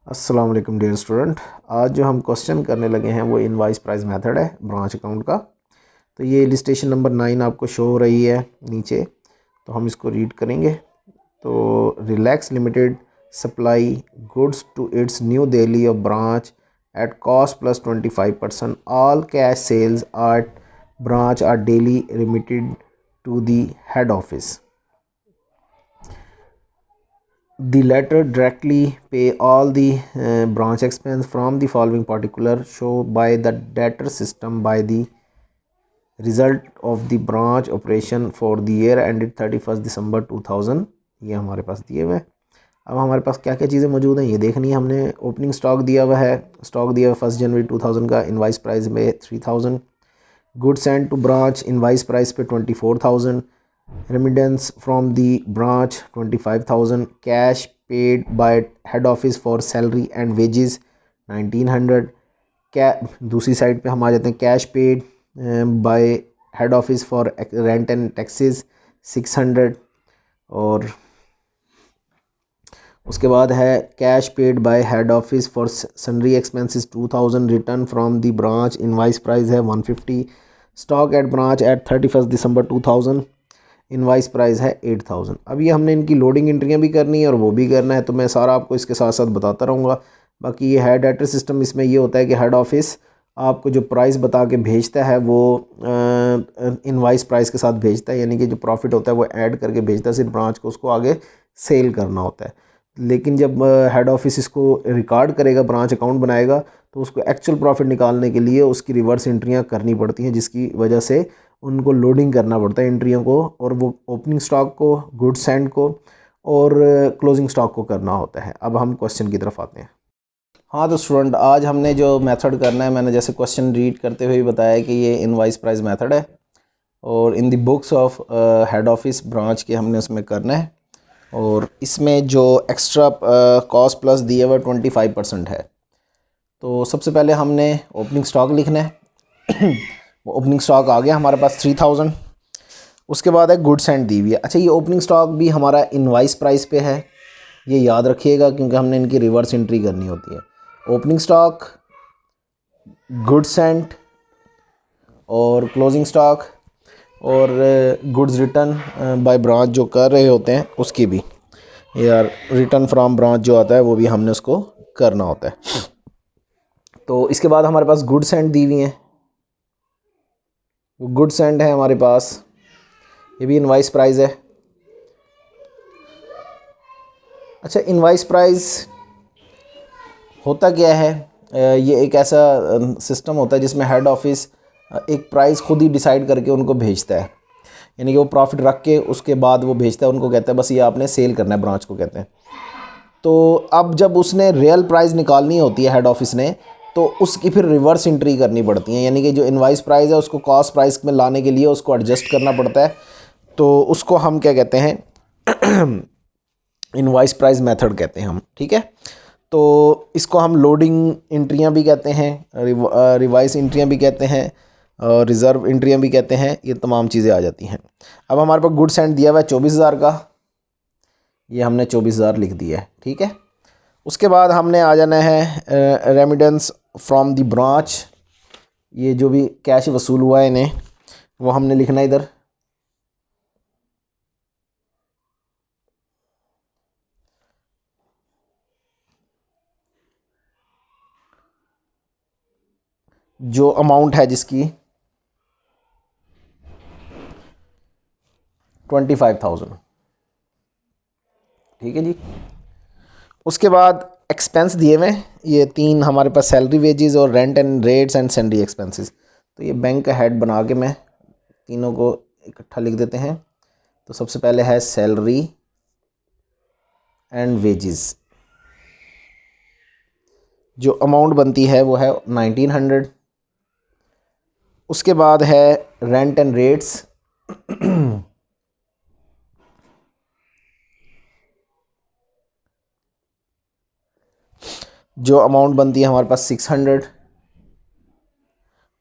अस्सलाम वालेकुम dear student. आज जो हम क्वेश्चन करने लगे हैं वो इनवाइस प्राइस मेथड है ब्रांच अकाउंट का। तो ये इलिस्ट्रेशन नंबर 9 आपको शो हो रही है नीचे, तो हम इसको रीड करेंगे। तो Relax Limited supply goods to its New Delhi of branch at cost plus 25%। All cash sales at branch are daily remitted to the head office. The latter directly pay all the branch expense from the following particular show by the debtor system by the result of the branch operation for the year ended 31st December 2000। ये हमारे पास दिए हुए हैं। अब हमारे पास क्या क्या चीज़ें मौजूद हैं ये देखनी है हमने। ओपनिंग स्टॉक दिया हुआ है, स्टॉक दिया हुआ 1 जनवरी 2000 का, इनवाइस प्राइस में 3000। Good send to branch invoice price पे 24,000। Remittance from the branch 25,000। Cash paid by head office for salary and wages 1900। कै दूसरी साइड पे हम आ जाते हैं, cash paid by head office for rent and taxes 600। और उसके बाद है cash paid by head office for sundry expenses 2000। Return from the branch invoice price है 150। Stock at branch eight 31st December 2000, invoice price है 8000। अब ये हमने इनकी लोडिंग एंट्रियाँ भी करनी है और वो भी करना है, तो मैं सारा आपको इसके साथ साथ बताता रहूँगा। बाकी ये है डेटर सिस्टम। इसमें ये होता है कि हेड ऑफिस आपको जो प्राइस बता के भेजता है वो इनवाइस प्राइस के साथ भेजता है, यानी कि जो प्रॉफिट होता है वो ऐड करके भेजता है, सिर्फ ब्रांच को उसको आगे सेल करना होता है। लेकिन जब हेड ऑफिस इसको रिकॉर्ड करेगा, ब्रांच अकाउंट बनाएगा, तो उसको एक्चुअल प्रॉफिट निकालने के लिए उसकी रिवर्स एंट्रियाँ करनी पड़ती हैं, जिसकी वजह से उनको लोडिंग करना पड़ता है एंट्रियों को, और वो ओपनिंग स्टॉक को, गुड सेंड को और क्लोजिंग स्टॉक को करना होता है। अब हम क्वेश्चन की तरफ आते हैं। हाँ तो स्टूडेंट, आज हमने जो मेथड करना है, मैंने जैसे क्वेश्चन रीड करते हुए बताया कि ये इनवाइस प्राइस मेथड है और in the books of head office branch के हमने उसमें करना है। और इसमें जो एक्स्ट्रा कॉस्ट प्लस दिए हुए 25% है। तो सबसे पहले हमने ओपनिंग स्टॉक लिखना है। ओपनिंग स्टॉक आ गया हमारे पास 3000। उसके बाद है गुड्स एंड दी हुई है। अच्छा, ये ओपनिंग स्टॉक भी हमारा इनवाइस प्राइस पे है, ये याद रखिएगा, क्योंकि हमने इनकी रिवर्स एंट्री करनी होती है। ओपनिंग स्टॉक, गुड्स एंड और क्लोजिंग स्टॉक और गुड्स रिटर्न बाय ब्रांच जो कर रहे होते हैं उसकी भी, यार रिटर्न फ्रॉम ब्रांच जो आता है वो भी हमने उसको करना होता है। तो इसके बाद हमारे पास गुड्स एंड दी हुई हैं। वो गुड्स एंड है हमारे पास, ये भी इनवाइस प्राइस है। अच्छा, इनवाइस प्राइस होता क्या है? ये एक ऐसा सिस्टम होता है जिसमें हेड ऑफिस एक प्राइस खुद ही डिसाइड करके उनको भेजता है, यानी कि वो प्रॉफिट रख के उसके बाद वो भेजता है, उनको कहता है बस ये आपने सेल करना है, ब्रांच को कहते हैं। तो अब जब उसने रियल प्राइस निकालनी होती है हेड ऑफिस ने, तो उसकी फिर रिवर्स एंट्री करनी पड़ती है, यानी कि जो इनवाइस प्राइस है उसको कॉस्ट प्राइस में लाने के लिए उसको एडजस्ट करना पड़ता है। तो उसको हम क्या कहते हैं? इनवाइस प्राइस मेथड कहते हैं हम, ठीक है। तो इसको हम लोडिंग एंट्रियां भी कहते हैं, रिवाइस एंट्रियां भी कहते हैं, और रिज़र्व एंट्रियां भी कहते हैं, ये तमाम चीज़ें आ जाती हैं। अब हमारे पास गुड्स एंड दिया हुआ है 24,000 का, ये हमने 24,000 लिख दिया है, ठीक है। उसके बाद हमने आ जाना है रेमिटेंस फ्रॉम द ब्रांच, ये जो भी कैश वसूल हुआ है इन्हें वो हमने लिखना है इधर। जो अमाउंट है जिसकी 25,000, ठीक है जी। उसके बाद एक्सपेंस दिए हुए हैं, ये 3 हमारे पास, सैलरी वेजेस और rent and rates and sundry expenses. तो ये बैंक का हेड बना के मैं तीनों को इकट्ठा लिख देते हैं। तो सबसे पहले है सैलरी एंड वेजेस, जो अमाउंट बनती है वो है 1900। उसके बाद है रेंट एंड रेट्स, जो अमाउंट बनती है हमारे पास 600।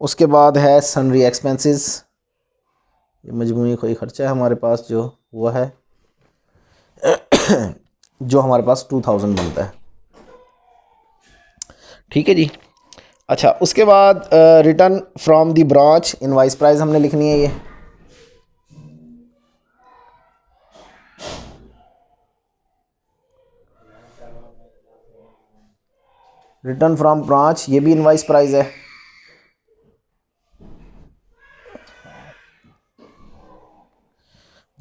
उसके बाद है सन्ड्री एक्सपेंसेस, ये मजमूई कोई ख़र्चा है हमारे पास जो हुआ है, जो हमारे पास 2000 बनता है। ठीक है जी। अच्छा, उसके बाद return from the branch invoice price हमने लिखनी है। ये रिटर्न फ्रॉम ब्रांच, ये भी इनवाइस प्राइस है।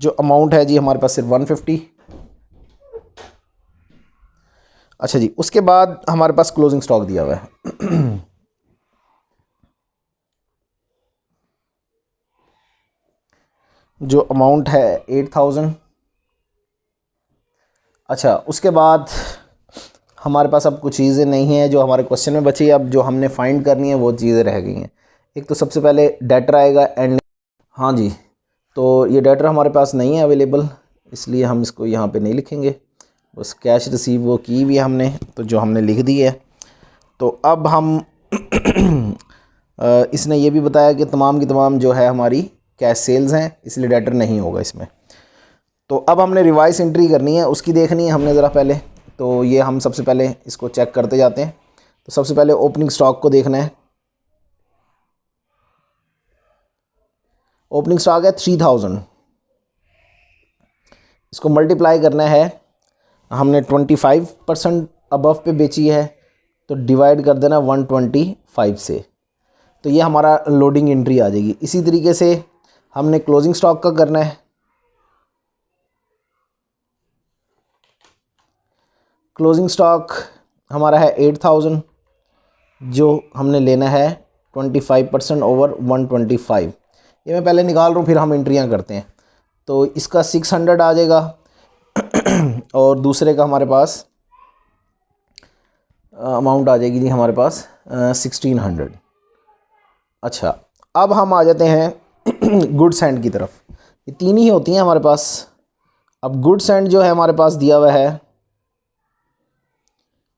जो अमाउंट है जी हमारे पास सिर्फ 150। अच्छा जी, उसके बाद हमारे पास क्लोजिंग स्टॉक दिया हुआ है। जो अमाउंट है 8000। अच्छा, उसके बाद हमारे पास अब कुछ चीज़ें नहीं हैं जो हमारे क्वेश्चन में बची। अब जो हमने फाइंड करनी है वो चीज़ें रह गई हैं। एक तो सबसे पहले डेटर आएगा एंड। हाँ जी, तो ये डेटर हमारे पास नहीं है अवेलेबल, इसलिए हम इसको यहाँ पे नहीं लिखेंगे। बस कैश रिसीव वो की भी है हमने, तो जो हमने लिख दी है। तो अब हम इसने ये भी बताया कि तमाम की तमाम जो है हमारी कैश सेल्स हैं, इसलिए डेटर नहीं होगा इसमें। तो अब हमने रिवाइस एंट्री करनी है, उसकी देखनी है हमने ज़रा पहले। तो ये हम सबसे पहले इसको चेक करते जाते हैं। तो सबसे पहले ओपनिंग स्टॉक को देखना है। ओपनिंग स्टॉक है 3000। इसको मल्टीप्लाई करना है। हमने 25% अबव पे बेची है, तो डिवाइड कर देना 125 से, तो ये हमारा लोडिंग एंट्री आ जाएगी। इसी तरीके से हमने क्लोजिंग स्टॉक का करना है। क्लोजिंग स्टॉक हमारा है 8000, जो हमने लेना है 25% ओवर 125। ये मैं पहले निकाल रहा हूँ, फिर हम एंट्रियाँ करते हैं। तो इसका 600 आ जाएगा और दूसरे का हमारे पास अमाउंट आ जाएगी जी हमारे पास 1600। अच्छा, अब हम आ जाते हैं गुड्स एंड की तरफ। ये तीन ही होती हैं हमारे पास। अब गुड्स एंड जो है हमारे पास दिया हुआ है,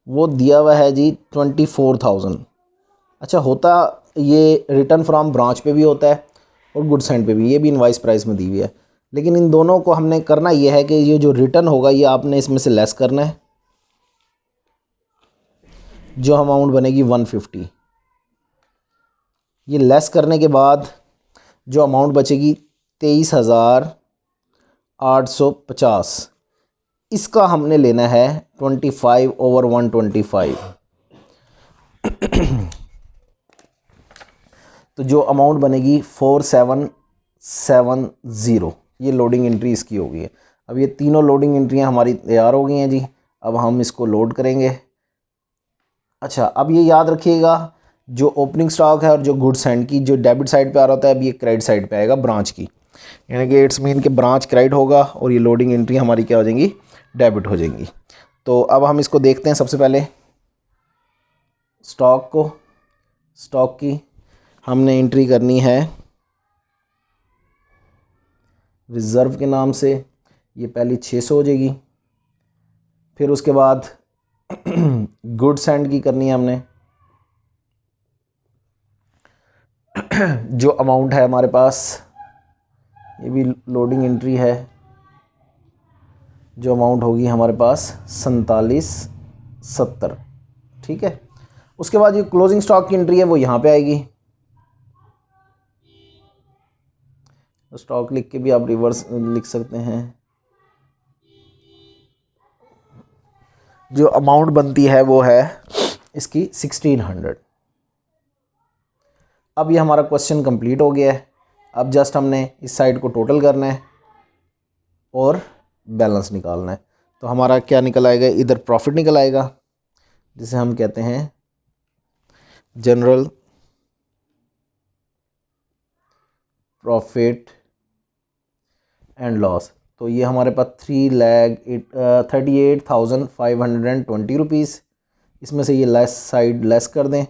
वो दिया हुआ है जी 24,000। अच्छा, होता ये रिटर्न फ्रॉम ब्रांच पे भी होता है और गुड्स एंड पे भी, ये भी इनवाइस प्राइस में दी हुई है। लेकिन इन दोनों को हमने करना ये है कि ये जो रिटर्न होगा ये आपने इसमें से लेस करना है। जो अमाउंट बनेगी 150, ये लेस करने के बाद जो अमाउंट बचेगी 23,850, इसका हमने लेना है 25 ओवर 125। तो जो अमाउंट बनेगी 4770, ये लोडिंग एंट्री इसकी हो गई है। अब ये तीनों लोडिंग एंट्रियां हमारी तैयार हो गई हैं जी। अब हम इसको लोड करेंगे। अच्छा, अब ये याद रखिएगा, जो ओपनिंग स्टॉक है और जो गुड्स एंड की जो डेबिट साइड पे आ रहा होता है, अब ये क्रेडिट साइड पे आएगा ब्रांच की, यानी कि इट्स मीन कि ब्रांच क्रेडिट होगा और ये लोडिंग एंट्री हमारी क्या हो जाएंगी, डेबिट हो जाएंगी। तो अब हम इसको देखते हैं। सबसे पहले स्टॉक को, स्टॉक की हमने एंट्री करनी है रिज़र्व के नाम से। ये पहली 600 हो जाएगी। फिर उसके बाद गुड्स एंड की करनी है हमने। जो अमाउंट है हमारे पास, ये भी लोडिंग एंट्री है। जो अमाउंट होगी हमारे पास 4770, ठीक है। उसके बाद ये क्लोजिंग स्टॉक की एंट्री है, वो यहाँ पे आएगी। स्टॉक लिख के भी आप रिवर्स लिख सकते हैं। जो अमाउंट बनती है वो है इसकी 1600। अब ये हमारा क्वेश्चन कंप्लीट हो गया है। अब जस्ट हमने इस साइड को टोटल करना है और बैलेंस निकालना है। तो हमारा क्या निकल आएगा, इधर प्रॉफिट निकल आएगा, जिसे हम कहते हैं जनरल प्रॉफिट एंड लॉस। तो ये हमारे पास 3,38,520 रुपीज़। इसमें से ये लेस साइड लेस कर दें।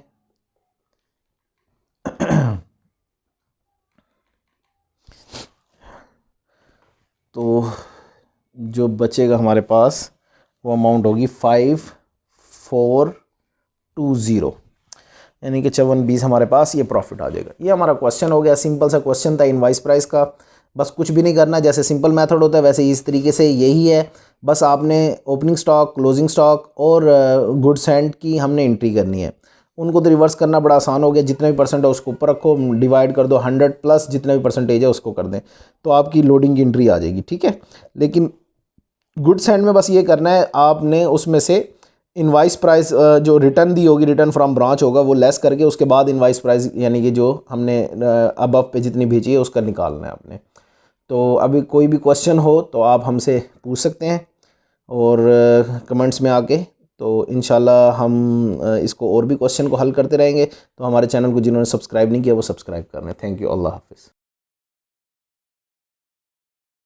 तो जो बचेगा हमारे पास वो अमाउंट होगी 5420, यानी कि 5420 हमारे पास ये प्रॉफिट आ जाएगा। ये हमारा क्वेश्चन हो गया। सिंपल सा क्वेश्चन था इनवाइस प्राइस का। बस कुछ भी नहीं करना, जैसे सिंपल मेथड होता है वैसे ही इस तरीके से यही है। बस आपने ओपनिंग स्टॉक, क्लोजिंग स्टॉक और गुड्स एंड की हमने एंट्री करनी है। उनको तो रिवर्स करना बड़ा आसान हो गया, जितना भी परसेंट है उसको ऊपर रखो, डिवाइड कर दो 100 प्लस जितना भी परसेंटेज है उसको कर दें, तो आपकी लोडिंग की एंट्री आ जाएगी। ठीक है, लेकिन गुड्स हैंड में बस ये करना है, आपने उसमें से इनवाइस प्राइस जो रिटर्न दी होगी, रिटर्न फ्रॉम ब्रांच होगा, वो लेस करके उसके बाद इनवाइस प्राइस यानी कि जो हमने अबव पे जितनी भेजी है उसका निकालना है आपने। तो अभी कोई भी क्वेश्चन हो तो आप हमसे पूछ सकते हैं और कमेंट्स में आके, तो इंशाल्लाह हम इसको और भी क्वेश्चन को हल करते रहेंगे। तो हमारे चैनल को जिन्होंने सब्सक्राइब नहीं किया वो सब्सक्राइब कर लें। थैंक यू, अल्लाह हाफिज़।